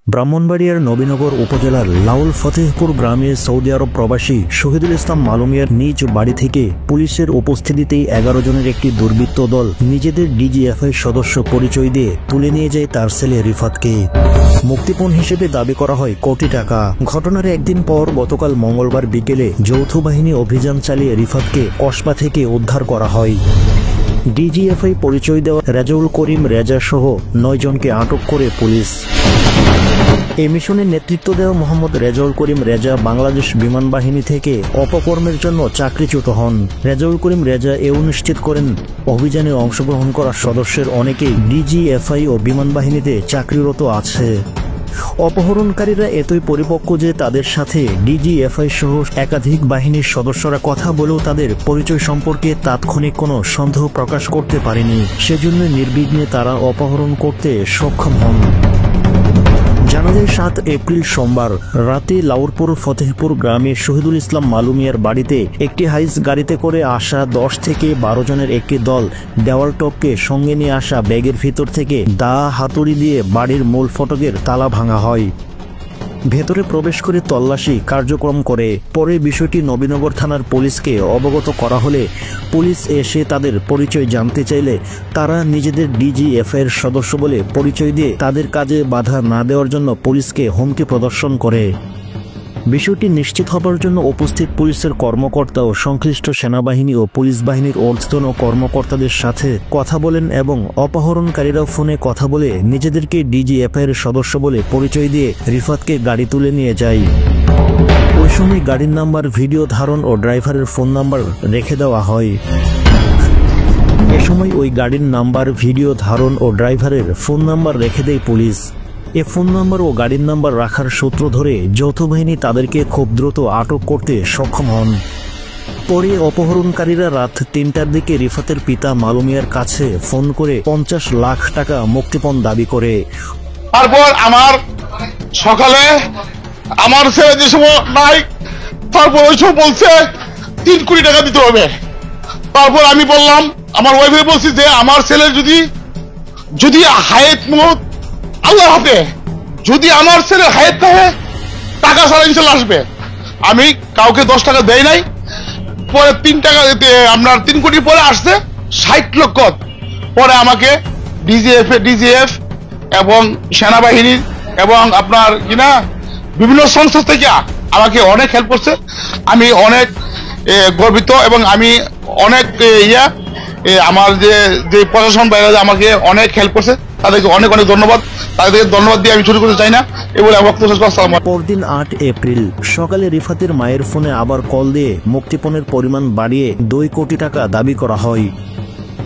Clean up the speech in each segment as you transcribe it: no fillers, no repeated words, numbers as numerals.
ব্রাহ্মণবাড়িয়ার নবীনগর উপজেলার লাউল ফতেহপুর গ্রামে সৌদি আরব প্রবাসী শহীদুল ইসলাম মালু মিয়ার নিজ বাড়ি থেকে পুলিশের উপস্থিতিতেই 11 জনের একটি দুর্বৃত্ত দল নিজেদের ডিজিএফআই সদস্য পরিচয় দিয়ে তুলে নিয়ে যায় তার ছেলে রিফাতকে। মুক্তিপণ হিসেবে দাবি করা হয় কোটি টাকা। ঘটনার একদিন পর গতকাল মঙ্গলবার বিকেলে যৌথ বাহিনী অভিযান চালিয়ে রিফাতকে কসবা থেকে উদ্ধার করা হয়। ডিজিএফআই পরিচয় দেওয়া রেজাউল করিম রেজা সহ 9 জনকে আটক করে পুলিশ। এই মিশনে নেতৃত্ব দেওয়া মোহাম্মদ রেজাউল করিম রেজা বাংলাদেশ বিমান বাহিনী থেকে অপকর্মের জন্য চাকরিচ্যুত হন। রেজাউল করিম রেজা এও নিশ্চিত করেন অভিযানে অংশগ্রহণ করা সদস্যের অনেকেই ডিজিএফআই ও বিমান বাহিনীতে চাকরিরত আছে। অপহরণকারীরা এতই পরিপক্ক যে তাদের সাথে ডিজিএফআই সহ একাধিক বাহিনীর সদস্যরা কথা বলেও তাদের পরিচয় সম্পর্কে তাৎক্ষণিক কোনো সন্দেহ প্রকাশ করতে পারেনি। সেজন্য নির্বিঘ্নে তারা অপহরণ করতে সক্ষম হন। জানা যায় 7 এপ্রিল সোমবার রাতে লাউরপুর ফতেহপুর গ্রামে শহীদুল ইসলাম মালু মিয়ার বাড়িতে একটি হাইস গাড়িতে করে আসা 10 থেকে 12 জনের একটি দল দেওয়াল টপকে সঙ্গে নিয়ে আসা ব্যাগের ভিতর থেকে দা হাতুড়ি দিয়ে বাড়ির মূল ফটকের তালা ভাঙা হয়। ভেতরে প্রবেশ করে তল্লাশি কার্যক্রম করে। পরে বিষয়টি নবীনগর থানার পুলিশকে অবগত করা হলে পুলিশ এসে তাদের পরিচয় জানতে চাইলে তারা নিজেদের ডিজিএফআই এর সদস্য বলে পরিচয় দিয়ে তাদের কাজে বাধা না দেওয়ার জন্য পুলিশকে হুমকি প্রদর্শন করে। বিষয়টি নিশ্চিত হবার জন্য উপস্থিত পুলিশের কর্মকর্তা ও সংশ্লিষ্ট সেনাবাহিনী ও পুলিশ বাহিনীর ঊর্ধ্বতন কর্মকর্তাদের সাথে কথা বলেন এবং অপহরণকারীরা ফোনে কথা বলে নিজেদেরকে ডিজিএফআই এর সদস্য বলে পরিচয় দিয়ে রিফাতকে গাড়ি তুলে নিয়ে যায়। ওই সময় গাড়ির নাম্বার, ভিডিও ধারণ ও ড্রাইভারের ফোন নাম্বার রেখে দেওয়া হয়। এ সময় ওই গাড়ির নাম্বার, ভিডিও ধারণ ও ড্রাইভারের ফোন নাম্বার রেখে দেয় পুলিশ। এ ফোন নাম্বার ও গাড়ির নাম্বার রাখার সূত্র ধরে যৌথ বাহিনী তাদেরকে খুব দ্রুত আটক করতে সক্ষম হন। পরে অপহরণকারীরা রাত 3টার দিকে রিফাতের পিতা মালু মিয়ার কাছে ফোন করে 50 লাখ টাকা মুক্তিপণ দাবি করে। তারপর আমার সকালে আমার ছেলে যে সময় নাই, তারপর ওই সব বলছে 3 কোটি টাকা দিতে হবে। তারপর আমি বললাম, আমার ওয়াইফে বলছি যে আমার ছেলে যদি হায়াত মত আল্লাহর হাতে, যদি আমার ছেলে হায়াত থাকে টাকা ছাড়া ইনশাল্লাহ আসবে। আমি কাউকে 10 টাকা দেই নাই। পরে 3 টাকা আপনার 3 কোটি পরে আসছে 60 লক্ষ। পরে আমাকে ডিজিএফ এবং সেনাবাহিনী এবং আপনার কিনা বিভিন্ন সংস্থা থেকে আমাকে অনেক হেল্প করছে। আমি অনেক গর্বিত এবং আমি অনেক আমার যে প্রশাসন বাইরে আমাকে অনেক হেল্প করছে, তাদেরকে অনেক অনেক ধন্যবাদ। তাদেরকে ধন্যবাদ দিয়ে আমি শুরু করতে চাই না। পরদিন 8 এপ্রিল সকালে রিফাতের মায়ের ফোনে আবার কল দিয়ে মুক্তিপণের পরিমাণ বাড়িয়ে 2 কোটি টাকা দাবি করা হয়।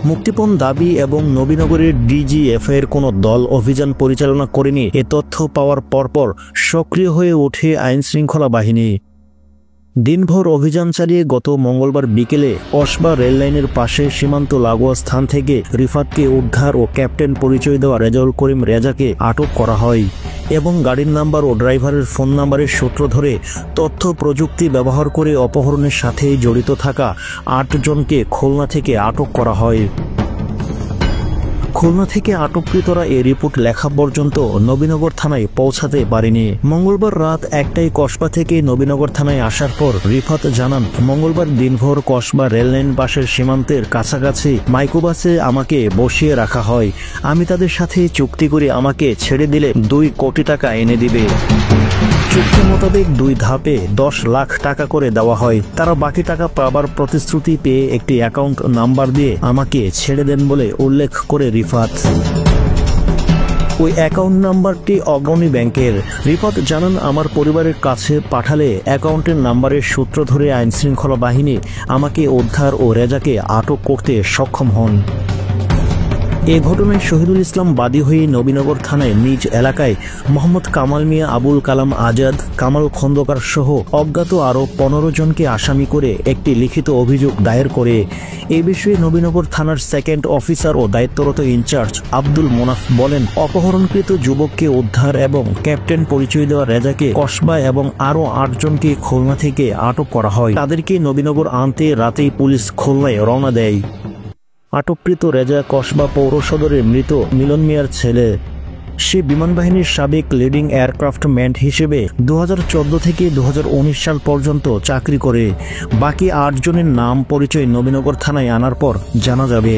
মুক্তিপণ দাবি এবং নবীনগরের ডিজিএফআই এর কোনো দল অভিযান পরিচালনা করেনি এ তথ্য পাওয়ার পরপর সক্রিয় হয়ে ওঠে আইন শৃঙ্খলা বাহিনী। দিনভর অভিযান চালিয়ে গত মঙ্গলবার বিকেলে কসবা রেললাইনের পাশে সীমান্ত লাগোয়া স্থান থেকে রিফাতকে উদ্ধার ও ক্যাপ্টেন পরিচয় দেওয়া রেজাউল করিম রেজাকে আটক করা হয় এবং গাড়ির নাম্বার ও ড্রাইভারের ফোন নাম্বারের সূত্র ধরে তথ্য প্রযুক্তি ব্যবহার করে অপহরণের সাথে জড়িত থাকা 8 জনকে খুলনা থেকে আটক করা হয়। খুলনা থেকে আটককৃতরা এই রিপোর্ট লেখা পর্যন্ত নবীনগর থানায় পৌঁছাতে পারেনি। মঙ্গলবার রাত 1টায় কসবা থেকে নবীনগর থানায় আসার পর রিফাত জানান, মঙ্গলবার দিনভর কসবা রেললাইন পাশের সীমান্তের কাছাকাছি মাইক্রোবাসে আমাকে বসিয়ে রাখা হয়। আমি তাদের সাথে চুক্তি করে আমাকে ছেড়ে দিলে 2 কোটি টাকা এনে দিবে। চুক্তি মোতাবেক 2 ধাপে 10 লাখ টাকা করে দেওয়া হয়। তারা বাকি টাকা পাবার প্রতিশ্রুতি পেয়ে একটি অ্যাকাউন্ট নাম্বার দিয়ে আমাকে ছেড়ে দেন বলে উল্লেখ করে রিফাত। ওই অ্যাকাউন্ট নাম্বারটি অগ্রণী ব্যাংকের। রিফাত জানান, আমার পরিবারের কাছে পাঠালে অ্যাকাউন্টের নাম্বারের সূত্র ধরে আইন শৃঙ্খলা বাহিনী আমাকে উদ্ধার ও রেজাকে আটক করতে সক্ষম হন। এ ঘটনায় শহীদুল ইসলাম বাদী হয়ে নবীনগর থানায় নিজ এলাকায় মোহাম্মদ কামাল মিয়া, আবুল কালাম আজাদ, কামাল খন্দকার সহ অজ্ঞাত আরও 15 জনকে আসামি করে একটি লিখিত অভিযোগ দায়ের করে। এ বিষয়ে নবীনগর থানার 2nd অফিসার ও দায়িত্বরত ইনচার্জ আব্দুল মোনাফ বলেন, অপহরণকৃত যুবককে উদ্ধার এবং ক্যাপ্টেন পরিচয় দেওয়া রেজাকে কসবা এবং আরও 8 জনকে খুলনা থেকে আটক করা হয়। তাদেরকে নবীনগর আনতে রাতেই পুলিশ খুলনায় রওনা দেয়। আটককৃত রেজা কসবা পৌর সদরের মৃত মিলন মিয়ার ছেলে। সে বিমান বাহিনীর সাবেক লিডিং এয়ারক্রাফট ম্যান হিসেবে 2014 থেকে 2019 সাল পর্যন্ত চাকরি করে। বাকি 8 জনের নাম পরিচয় নবীনগর থানায় আনার পর জানা যাবে।